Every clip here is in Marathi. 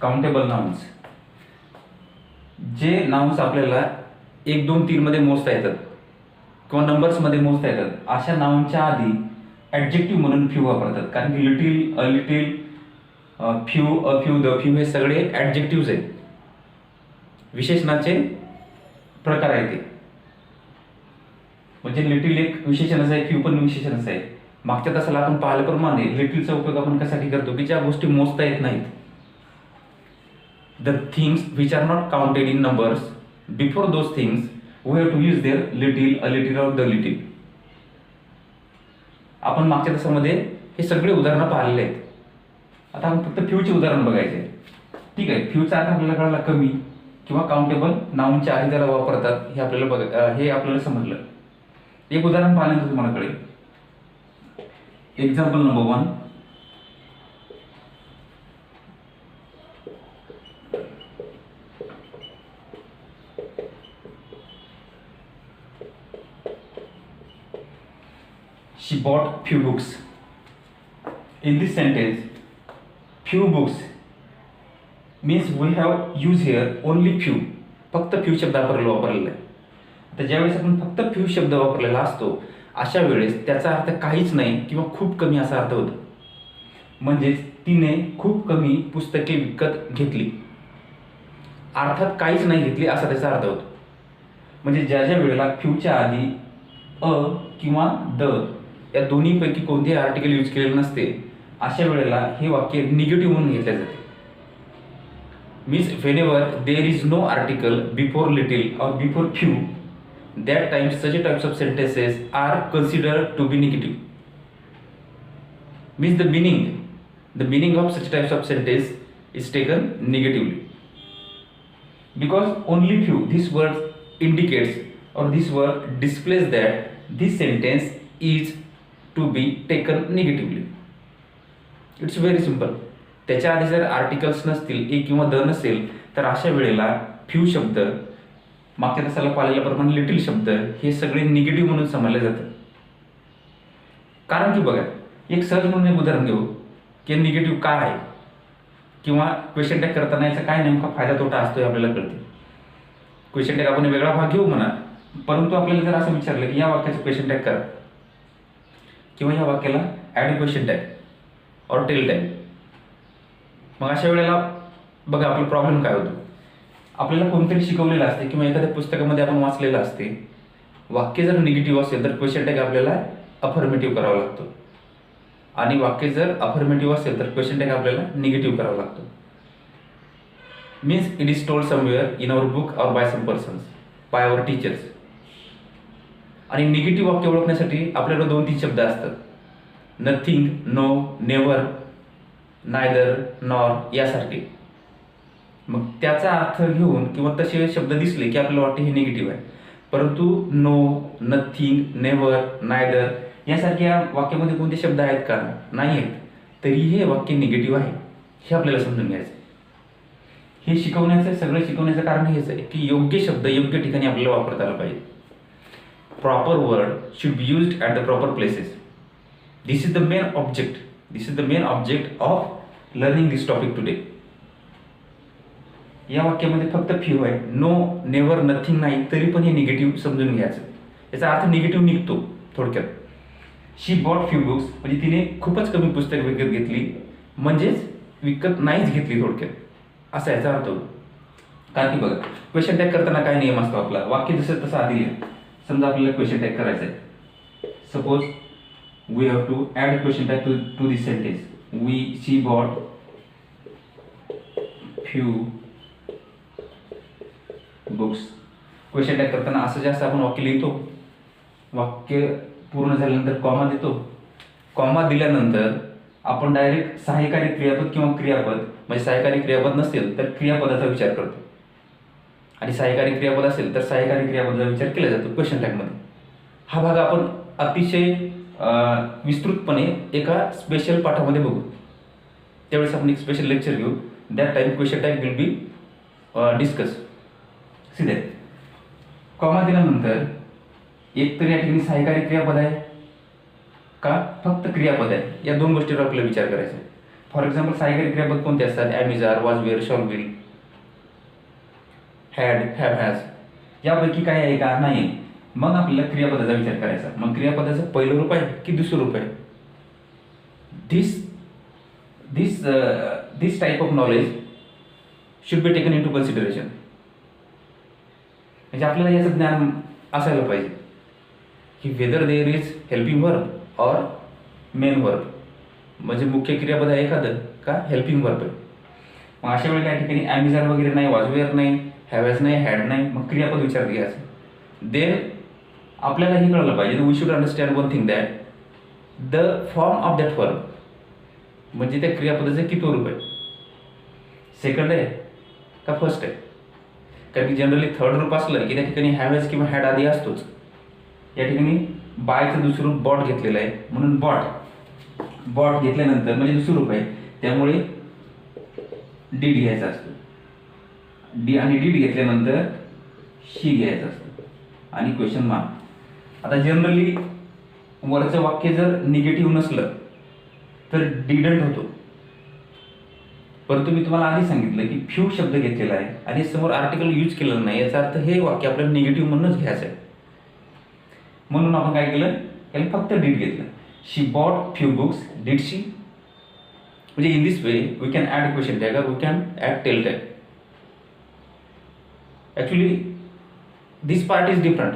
काउंटेबल नाउन्स, जे नाउन्स आपल्याला 1, 2, 3 मध्ये मोजता येतात किंवा नंबर्समध्ये मोजता येतात, अशा नाउनच्या आधी ॲडजेक्टिव्ह म्हणून फ्यू वापरतात. कारण की little, a little, few, a few, the few हे सगळे ॲडजेक्टिव्हज आहेत, विशेषणाचे प्रकार आहेत ते. म्हणजे लिटिल एक विशेषणच आहे, फ्यू पण विशेषणच आहे. मागच्या तासाला आपण पाहिल्याप्रमाणे लिटिलचा उपयोग आपण कशासाठी करतो की ज्या गोष्टी मोजता येत नाहीत. The things which are not counted in numbers, before those things we have to use their little, a little or the little. आपण मागच्या तासामध्ये हे सगळे उदाहरणं पाहिलेले आहेत. आता आपण फक्त फ्यूचे उदाहरण बघायचे. ठीक आहे, फ्यूचा अर्थ आपल्याला कळला कमी किंवा काउंटेबल नाउनच्या आधी त्याला वापरतात हे आपल्याला हे आपल्याला समजलं. एक उदाहरण पाहिल्यानंतर तुम्हाला कळेल. Example number 1. She bought few books. In this sentence, few books means we have used here only few. फक्त few शब्द वापरलेला आहे. तर ज्यावेळेस आपण फक्त few शब्द वापरलेला असतो अशा वेळेस त्याचा अर्थ काहीच नाही किंवा खूप कमी असा अर्थ होतो. म्हणजेच तिने खूप कमी पुस्तके विकत घेतली, अर्थात काहीच नाही घेतली असा त्याचा अर्थ होतो. म्हणजे ज्या ज्या वेळेला फ्यूच्या आधी अ किंवा द या दोन्हीपैकी कोणतेही आर्टिकल यूज केलेलं नसते अशा वेळेला हे वाक्य निगेटिव्ह म्हणून घेतले जाते. Means whenever there is no article before little or before few, that time such types of sentences are considered to be negative. Means the meaning of such types of sentence is taken negatively, because only few, this word indicates or this word displays that this sentence is to be taken negatively. It's very simple. त्याच्या आधी जर आर्टिकल्स नसतील, ए किंवा द नसेल, तर अशा वेळेला फ्यू शब्द, मागच्या तासाला पाहिल्याप्रमाणे लिटिल शब्द हे सगळे निगेटिव्ह म्हणून समजले जातात. कारण की बघा, एक सहज म्हणून एक उदाहरण घेऊ की निगेटिव्ह काय आहे किंवा क्वेश्चन टॅग करताना याचा काय नेमका फायदा तोटा असतो हे आपल्याला कळते. क्वेश्चन टॅग आपण वेगळा भाग घेऊ म्हणा, परंतु आपल्याला जर असं विचारलं की या वाक्याचं क्वेश्चन टॅग करा किंवा या वाक्याला ॲड क्वेश्चन टॅग और टेल टॅग, मग अशा वेळेला बघा आपला प्रॉब्लेम काय होतो. आपल्याला कोणतरी शिकवलेलं असते किंवा एखाद्या पुस्तकामध्ये आपण वाचलेलं असते, वाक्य जर निगेटिव्ह असेल तर क्वेश्चन टॅग आपल्याला अफर्मेटिव्ह करावा लागतो, आणि वाक्य जर अफर्मेटिव्ह असेल तर क्वेश्चन टॅग आपल्याला निगेटिव्ह करावा लागतो. Means it is told somewhere in our book or by some persons, by our teachers. आणि निगेटिव्ह वाक्य ओळखण्यासाठी आपल्याकडे 2-3 शब्द असतात, nothing, no, never, neither, nor यासारखे. मग त्याचा अर्थ घेऊन किंवा तसे शब्द दिसले की आपल्याला वाटते हे निगेटिव्ह आहे, परंतु नो, नथिंग, नेव्हर, नायदर यासारख्या वाक्यामध्ये कोणते शब्द आहेत का? नाही आहेत, तरी हे वाक्य निगेटिव्ह आहे हे आपल्याला समजून घ्यायचं. हे सगळं शिकवण्याचं कारण हेच आहे की योग्य शब्द योग्य ठिकाणी आपल्याला वापरता आला पाहिजे. Proper word should be used at the proper places. This is the main object of learning this topic today. या वाक्यामध्ये फक्त फ्यू आहे, नो, नेव्हर, नथिंग नाही, तरी पण हे निगेटिव्ह समजून घ्यायचं. याचा अर्थ निगेटिव्ह निघतो थोडक्यात. शी बॉट फ्यू बुक्स म्हणजे तिने खूपच कमी पुस्तक विकत घेतली, म्हणजेच विकत नाहीच घेतली थोडक्यात, असा याचा अर्थ होतो. कारण की बघा, क्वेश्चन टॅग करताना काय नियम असतो आपला, वाक्य जसं तसं आधी लिहा. समजा आपल्याला क्वेश्चन टॅग करायचं आहे, suppose we have to add question tag to this sentence. She bought few books. Question tag करताना असं जास्त आपण वाक्य लिहितो, वाक्य पूर्ण झाल्यानंतर कॉमा देतो. कॉमा दिल्यानंतर आपण डायरेक्ट सहाय्यकारी क्रियापद किंवा क्रियापद, म्हणजे सहाय्यकारी क्रियापद नसेल तर क्रियापदाचा विचार करतो, आणि सहाय्यकारी क्रियापद असेल तर सहाय्यकारी क्रियापदाचा विचार केला जातो क्वेश्चन टॅगमध्ये. हा भाग आपण अतिशय विस्तृतपणे एका स्पेशल पाठामध्ये बघू, त्यावेळेस आपण एक स्पेशल लेक्चर घेऊ. That time question tag will be discuss. सीधे कॉमा दिल्यानंतर एक तर या ठिकाणी सहाय्यकारी क्रियापद आहे का फक्त क्रियापद आहे, या 2 गोष्टीवर आपल्याला विचार करायचा आहे. फॉर एक्झाम्पल सहाय्यकारी क्रियापद कोणते असतात? Am is are, was, were, shall, will, had, have, has. यापैकी काय आहे का? नाही. मग आपल्याला क्रियापदाचा विचार करायचा. मग क्रियापदाचं पहिलं रूप आहे की दुसरं रूप आहे? This type of knowledge should be taken into consideration. म्हणजे आपल्याला याचं ज्ञान असायला पाहिजे की whether there is helping verb or main verb. म्हणजे मुख्य क्रियापद आहे एखादं का हेल्पिंग वर्ब आहे. मग अशा वेळेला या ठिकाणी ॲमिजार वगैरे नाही, वॉजवेअर नाही, हॅवॅज नाही, हॅड नाही, मग क्रियापद विचारात घ्यायचं. देन आपल्याला हे कळलं पाहिजे, we should understand one thing that the form of that verb, म्हणजे त्या क्रियापदाचं किती रूप आहे? सेकंड आहे का फर्स्ट आहे? कारण की जनरली थर्ड रूप असलं की त्या ठिकाणी हॅवॅज किंवा हॅड आधी असतोच. या ठिकाणी बायचं दुसरं रूप बॉट घेतलेलं आहे, म्हणून बॉट घेतल्यानंतर म्हणजे दुसरं रूप आहे, त्यामुळे डीड घ्यायचा असतो. आणि डीड घेतल्यानंतर शी घ्यायचा असतो आणि क्वेश्चन मार्क. आता जनरली वरचं वाक्य जर निगेटिव्ह नसलं तर डिडंट होतो. परंतु मी तुम्हाला आधी सांगितलं की फ्यू शब्द घेतलेला आहे आणि समोर आर्टिकल यूज केलेलं नाही, याचा अर्थ हे वाक्य आपल्याला निगेटिव्ह म्हणूनच घ्यायचं आहे. म्हणून आपण काय केलं? याला फक्त डीड घेतलं. She bought few books, did she? म्हणजे in this way we can add question tag or we can add tail tag. Actually this part is different.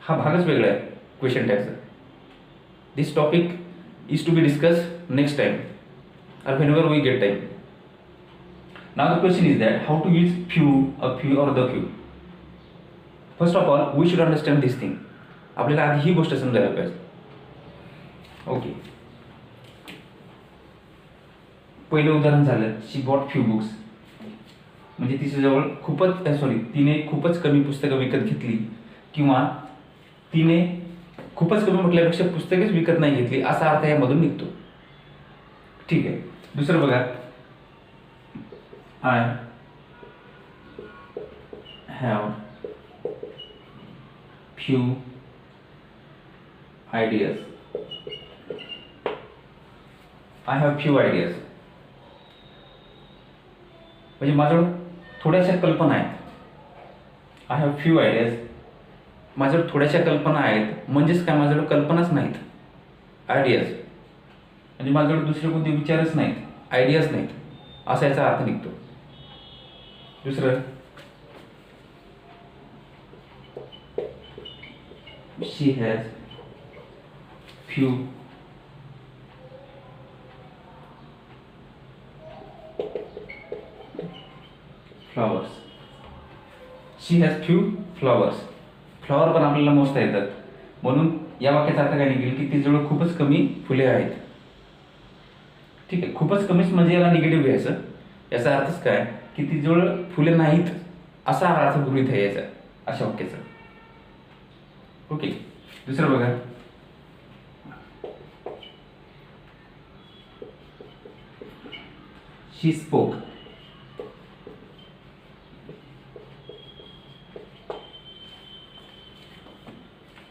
हा भागच वेगळा आहे क्वेश्चन टॅगचा. This topic is to be discuss next time or whenever we get time. Now the question is that how to use few, a few or the few. First of all, we should understand this thing. आपल्याला आधी ही गोष्ट समजायला पाहिजे. ओके, पहिलं उदाहरण झालं शी बॉट फ्यू बुक्स, म्हणजे तिच्याजवळ तिने खूपच कमी पुस्तकं विकत घेतली, किंवा तिने खूपच कमी म्हटल्यापेक्षा पुस्तकेच विकत नाही घेतली असा अर्थ यामधून निघतो. ठीक आहे. दुसरं बघा, I have few ideas. I have few ideas म्हणजे माझ्याकडे थोड्याशा कल्पना आहेत. आय हॅव फ्यू आयडियाज, माझ्याकडे थोड्याशा कल्पना आहेत. म्हणजेच काय? माझ्याकडे कल्पनाच नाहीत, आयडियाज. म्हणजे माझ्याकडे दुसरे कोणते विचारच नाहीत, आयडियाज नाहीत, असा याचा अर्थ निघतो. दुसरं, she has few flowers. She has few flowers. Flower पण आपल्याला मोजता येतात, म्हणून या वाक्याचा अर्थ काय निघेल की तिच्याजवळ खूपच कमी फुले आहेत. ठीक आहे, खूपच कमीच म्हणजे याला निगेटिव्ह घ्यायचं. याचा अर्थच काय की तिच्याजवळ फुले नाहीत असा अर्थ गृहीत आहे याचा अशा वाक्याचा. ओके. दुसरं बघा, शी स्पोक.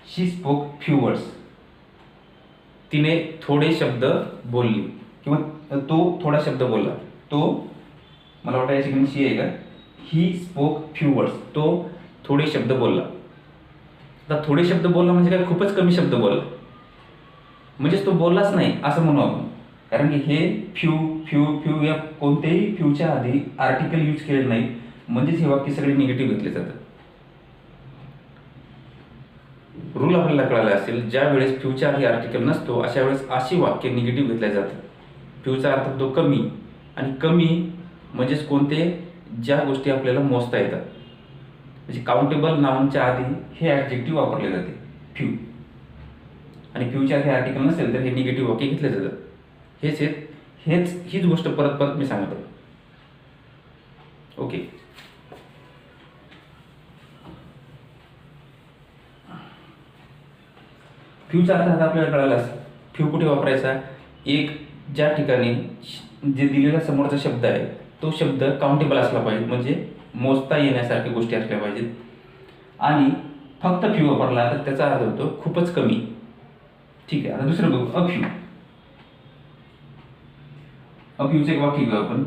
शी स्पोक फ्यू वर्ड्स. तिने थोडे शब्द बोलली, किंवा तो थोडा शब्द बोलला. तो, मला वाटतं याची ठिकाणी शी आहे का? He spoke few words. तो थोडे शब्द बोलला. आता थोडे शब्द बोलला म्हणजे काय? खूपच कमी शब्द बोलला, म्हणजेच तो बोललाच नाही असं म्हणू आपण. कारण की हे फ्यू फ्यू फ्यू या कोणत्याही फ्यूच्या आधी आर्टिकल यूज केलेलं नाही, म्हणजेच हे वाक्य सगळे निगेटिव्ह घेतले जातात. रूल आपल्याला कळाला असेल, ज्या वेळेस फ्यूच्या आधी आर्टिकल नसतो अशा वेळेस अशी वाक्य निगेटिव्ह घेतले जातात. फ्यूचा अर्थ तो कमी, आणि कमी म्हणजेच कोणते? ज्या गोष्टी आपल्याला मोजता येतात. म्हणजे काउंटेबल नाउनच्या आधी हे ॲडजेक्टिव्ह वापरले जाते फ्यू, आणि फ्यूच्या आधी आर्टिकल नसेल तर हे निगेटिव्ह वाक्य घेतले जातात. हीच गोष्ट परत परत मी सांगतो. ओके. फ्यूचा अर्थ आता आपल्याला कळाला असेल. फ्यू कुठे वापरायचा? एक, ज्या ठिकाणी जे दिलेला समोरचा शब्द आहे तो शब्द काउंटेबल असला पाहिजे, म्हणजे मोजता येण्यासारख्या गोष्टी असल्या पाहिजेत. आणि फक्त फ्यू वापरला तर त्याचा अर्थ होतो खूपच कमी. ठीक आहे. आता दुसरं बघू, अ फ्यू. फ्यूचं एक वाक्य घेऊ आपण.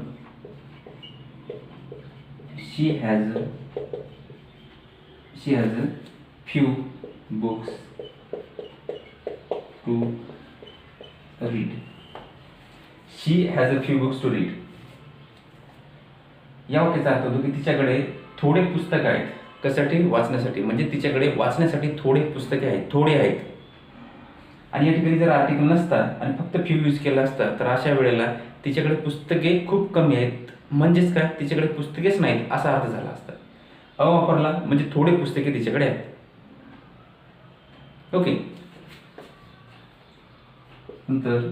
She has a few books to read. She has a few books to read. या वाक्याचा अर्थ होतो की तिच्याकडे थोडे पुस्तक आहेत. कशासाठी? वाचण्यासाठी. म्हणजे तिच्याकडे वाचण्यासाठी थोडे पुस्तके आहेत, थोडे आहेत. आणि या ठिकाणी जर आर्टिकल नसता आणि फक्त फ्यू यूज केला असता तर अशा वेळेला तिच्याकडे पुस्तके खूप कमी आहेत, म्हणजेच काय, तिच्याकडे पुस्तकेच नाहीत असा अर्थ झाला असता. वापरला म्हणजे थोडे पुस्तके तिच्याकडे आहेत. ओके. नंतर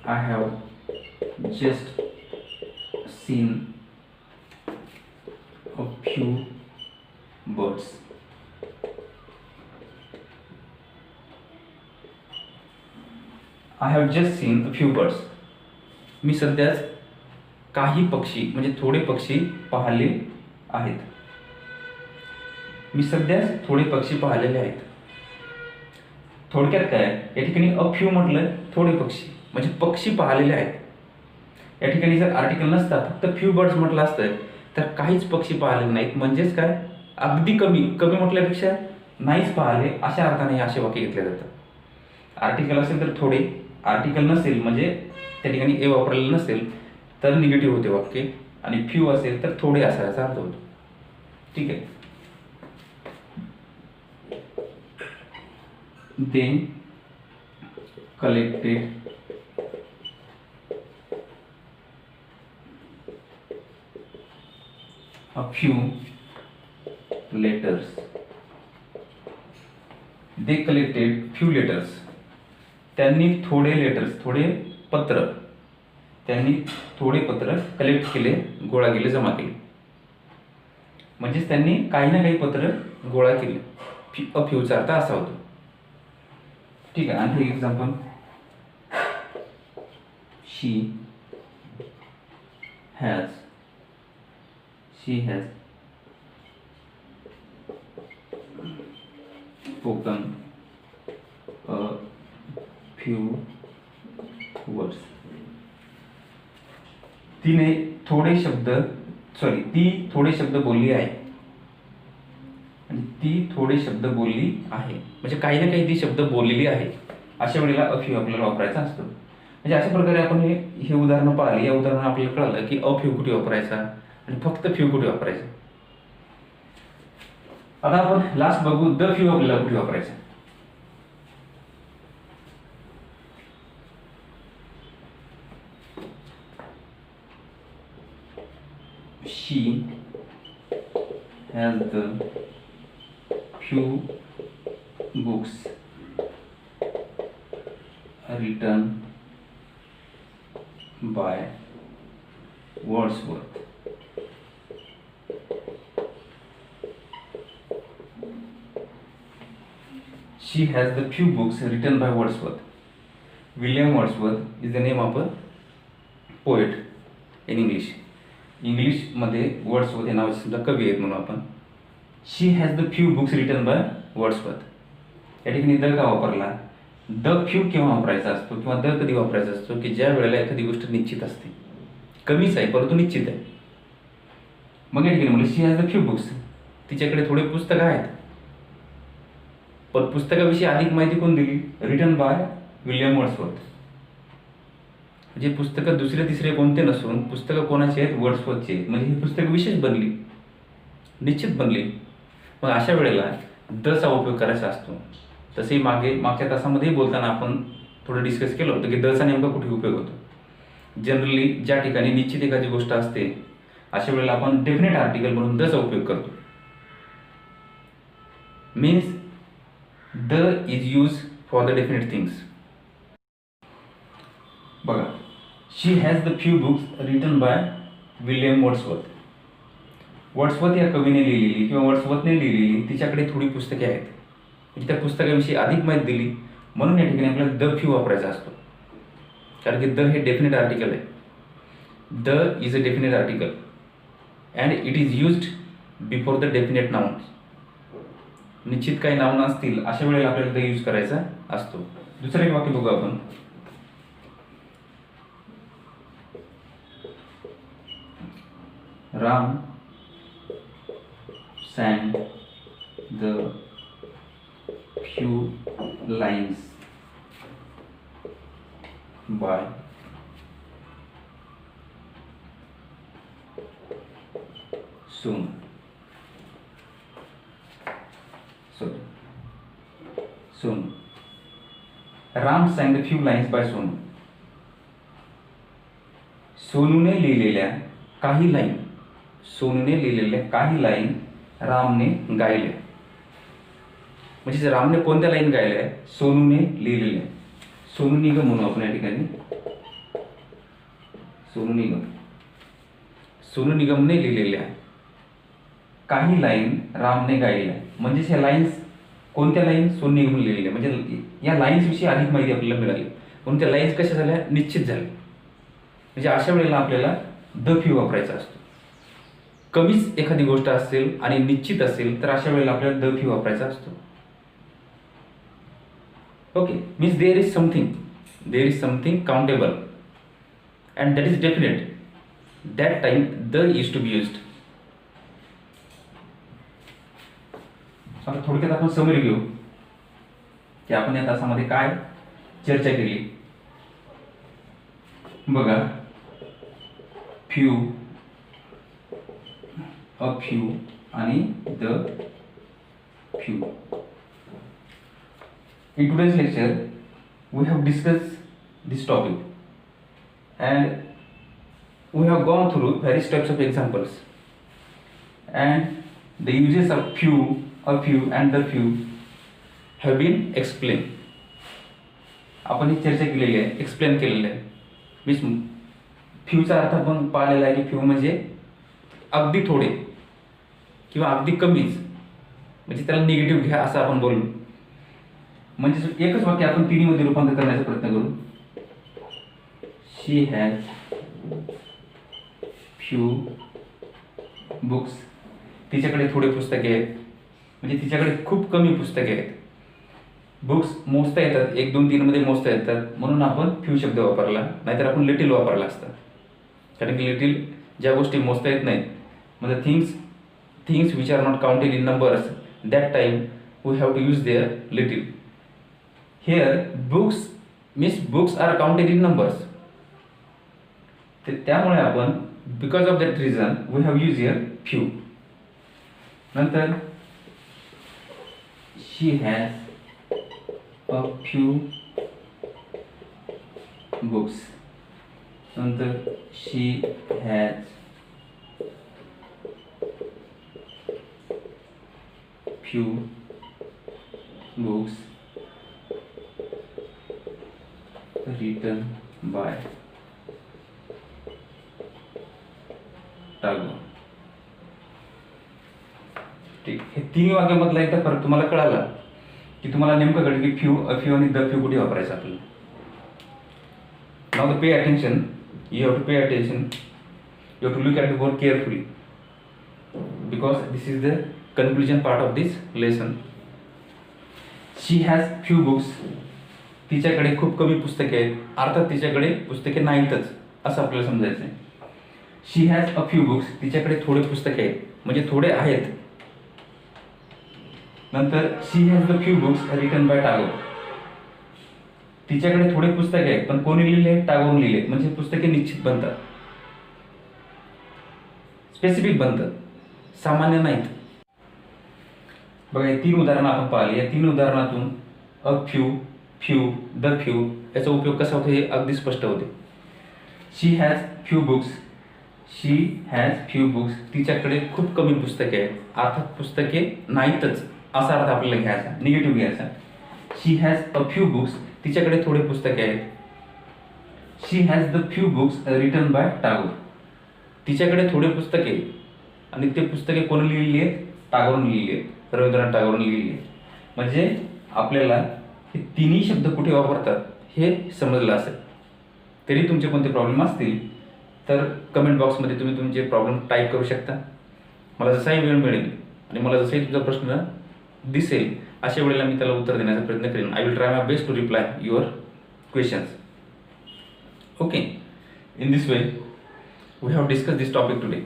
I have just seen a few birds. I have just seen a few birds. मी सध्याच काही पक्षी म्हणजे थोडे पक्षी पाहिले आहेत. मी सध्याच थोडे पक्षी पाहिलेले आहेत. थोडक्यात काय, या ठिकाणी अ फ्यू म्हटलं, थोडे पक्षी म्हणजे पक्षी पाहिलेले आहेत. या ठिकाणी जर आर्टिकल नसता फक्त फ्यू बर्ड्स म्हटलं असतं तर काहीच पक्षी पाहिले नाहीत, म्हणजेच काय, अगदी कमी. कमी म्हटल्यापेक्षा नाहीच पाहिले अशा अर्थाने असे वाक्य घेतले जातात. आर्टिकल असेल तर थोडे, आर्टिकल नसेल म्हणजे त्या ठिकाणी ए वापरलेलं नसेल तर निगेटिव्ह होते वाक्य, आणि फ्यू असेल तर थोडे असा याचा अर्थ होतो. ठीक आहे. They collected a few letters. They collected few letters. त्यांनी थोडे लेटर्स, थोडे पत्र, त्यांनी थोडे पत्र कलेक्ट केले, गोळा केले, जमा केले. म्हणजेच त्यांनी काही ना काही पत्र गोळा केले. अ फ्यूचा अर्थ असा होतो. ठीक आहे. आणखी example. She has spoken a few words. ती थोडे शब्द बोलली आहे. आणि ती थोडे शब्द बोलली आहे म्हणजे काही ना काही ती शब्द बोललेली आहे. अशा वेळेला अ फ्यू आपल्याला वापरायचा असतो. म्हणजे अशा प्रकारे आपण हे उदाहरणं पाहिली. या उदाहरणात आपल्याला कळलं की अ फ्यू कुठे वापरायचा आणि फक्त फ्यू कुठे वापरायचं. आता आपण लास्ट बघू द फ्यू आपल्याला कुठे वापरायचं. She has the few books written by Wordsworth. She has the few books written by Wordsworth. William Wordsworth is the name of a poet in English. इंग्लिशमध्ये वर्ड्सवर्थ हे नावाचे सुद्धा कवी आहेत म्हणून आपण. She has the few books written by Wordsworth. या ठिकाणी द का वापरला? द फ्यू केव्हा वापरायचा असतो किंवा द कधी वापरायचा असतो की ज्या वेळेला एखादी गोष्ट निश्चित असते, कमीच आहे परंतु निश्चित आहे. मग या ठिकाणी म्हणजे शी हॅज द फ्यू बुक्स, तिच्याकडे थोडे पुस्तक आहेत. पण पुस्तकाविषयी अधिक माहिती कोण दिली? Return by William Wordsworth. म्हणजे पुस्तकं दुसरे तिसरे कोणते नसून पुस्तकं कोणाचे आहेत? वर्ड्सवर्थचे आहेत. म्हणजे ही पुस्तकं विशेष बनली, निश्चित बनली. मग अशा वेळेला दचा उपयोग करायचा असतो. तसेही मागच्या तासामध्येही बोलताना आपण थोडं डिस्कस केलं होतं की दचा नेमका कुठे उपयोग होतो. जनरली ज्या ठिकाणी निश्चित एखादी गोष्ट असते अशा वेळेला आपण डेफिनेट आर्टिकल म्हणून दचा उपयोग करतो. Means the is use for the definite things. बघा, she has the few books written by William Wordsworth. Wordsworth या कवीने लिहिलेली किंवा वर्ड्सवर्थने लिहिलेली तिच्याकडे थोडी पुस्तके आहेत. म्हणजे त्या पुस्तकाविषयी अधिक माहिती दिली म्हणून या ठिकाणी आपल्याला द फ्यू वापरायचा असतो. कारण की द हे डेफिनेट आर्टिकल आहे. The is a definite article and it is used before the definite noun. निश्चित काही नाउन असतील अशा वेळेला आपल्याला द यूज करायचा असतो. दुसरं एक वाक्य बघू आपण. Ram sang the few lines by Sonu. Sonu. Ram sang the few lines by Sonu. सोनूने लिहिलेल्या काही लाईन रामने गायल्या. म्हणजे रामने कोणत्या लाईन गायल्या? सोनूने लिहिलेल्या. सोनू निगम म्हणू आपण या ठिकाणी. सोनू निगमने लिहिलेल्या काही लाईन रामने गायल्या. म्हणजे ह्या लाईन्स कोणत्या लाईन? सोनू निगम लिहिलेल्या. म्हणजे या लाईन्स विषयी अधिक माहिती आपल्याला मिळाली. म्हणून त्या लाईन्स कशा झाल्या? निश्चित झाल्या. म्हणजे अशा वेळेला आपल्याला द फ्यू वापरायचा असतो. कमीच एखादी गोष्ट असेल आणि निश्चित असेल तर अशा वेळेला आपल्याला द फ्यू वापरायचा असतो. Okay, means there is something countable and that is definite. That time the is to be used. आता थोडक्यात आपण समरी घेऊ की आपण या तासामध्ये काय चर्चा केली. बघा, फ्यू, अ फ्यू आणि the few. In today's lecture, we have discussed this topic and we have gone through various types of examples and the uses of few, a few and the few have been explained. आपण ही चर्चा केलेली आहे, एक्सप्लेन केलेली आहे. मीन्स फ्यूचा अर्थ आपण पाहिलेला आहे की फ्यू म्हणजे अगदी थोडे किंवा अगदी कमीच, म्हणजे त्याला निगेटिव्ह घ्या असं आपण बोललो. म्हणजे एकच वाक्य आपण तिन्हीमध्ये रूपांतर करण्याचा प्रयत्न करू. शी हॅज फ्यू बुक्स. तिच्याकडे थोडे पुस्तके आहेत, म्हणजे तिच्याकडे खूप कमी पुस्तके आहेत. बुक्स मोजता येतात, 1 2 3 मध्ये मोजता येतात, म्हणून आपण फ्यू शब्द वापरला. नाहीतर आपण लिटिल वापरला असता. कारण की लिटिल ज्या गोष्टी मोजता येत नाहीत, म्हणजे things which are not counted in numbers, that time we have to use their little. Here books means books are counted in numbers. त्यामुळे आपण because of that reason we have used here few. नंतर she has a few books. नंतर she has few books written by Tagore. ठीक, हे तिन्ही वाक्यामधला एकदा फरक तुम्हाला कळाला की तुम्हाला नेमकं कळलं की फ्यू, अ फ्यू आणि द फ्यू कुठे वापरायचं आपल्याला. Now pay attention, you have to pay attention, you have to look at the word carefully because this is the conclusion part of this lesson. She has few books. तिच्याकडे खूप कमी पुस्तके आहेत, अर्थात तिच्याकडे पुस्तके नाहीतच असं आपल्याला समजायचं आहे. She has a few books. तिच्याकडे थोडे पुस्तके आहेत, म्हणजे थोडे आहेत. नंतर she has the few books written by Tagore. तिच्याकडे थोडे पुस्तके आहेत, पण कोणी लिहिले? टागोर लिहिले. म्हणजे पुस्तके निश्चित बनतात, स्पेसिफिक बनतात, सामान्य नाहीत. बघा, हे 3 उदाहरणं आपण पाहिली. या 3 उदाहरणातून a few, few, the few याचा उपयोग कसा होतो हे अगदी स्पष्ट होते. She has few books. She has few books. तिच्याकडे खूप कमी पुस्तके आहेत, अर्थात पुस्तके नाहीतच असा अर्थ आपल्याला घ्यायचा, निगेटिव्ह घ्यायचा. She has a few books. तिच्याकडे थोडे पुस्तके आहेत. She has the few books written by Tagore. तिच्याकडे थोडे पुस्तके आणि ते पुस्तके कोणी लिहिली आहेत? टागोरने लिहिली आहेत, रवींद्रनाथ टागोरने लिहिली आहेत. म्हणजे आपल्याला हे तिन्ही शब्द कुठे वापरतात हे समजलं असेल. तरी तुमचे कोणते प्रॉब्लेम असतील तर कमेंट बॉक्समध्ये तुम्ही तुमचे प्रॉब्लेम टाईप करू शकता. मला जसाही वेळ मिळेल आणि मला जसाही तुमचा प्रश्न दिसेल अशा वेळेला मी त्याला उत्तर देण्याचा प्रयत्न करेन. I will try my best to reply your questions. Okay, in this way we have discuss this topic today.